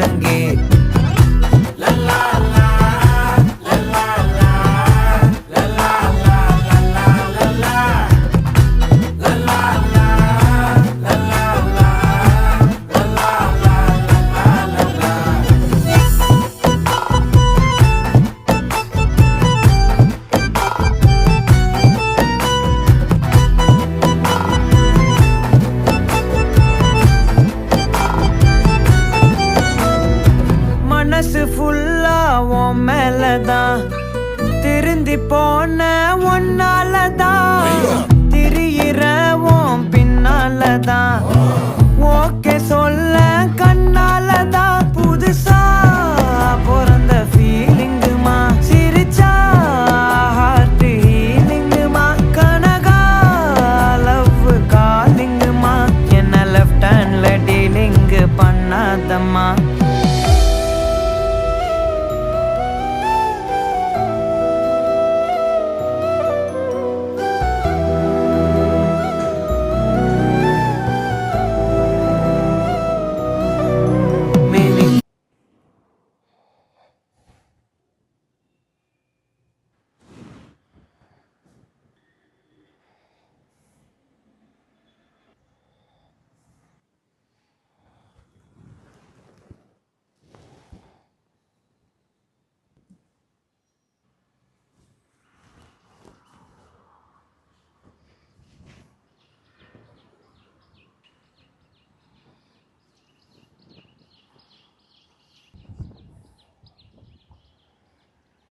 முழங்கே. மனசு ஃபுல்லா உன் மேலதான், திருந்தி போன ஒன்னாலதான், திரியிற உன் பின்னாலதான், ஓகே சொல்ல கண்ணாலதான். புதுசா பிறந்த ஃபீலிங்குமா, சிரிச்சா ஹார்ட் ஹீலிங்குமா, கனகா லவ் காலிங்குமா, என்ன லெஃப்ட் ஹேண்ட்ல டீலிங் பண்ணாதம்மா.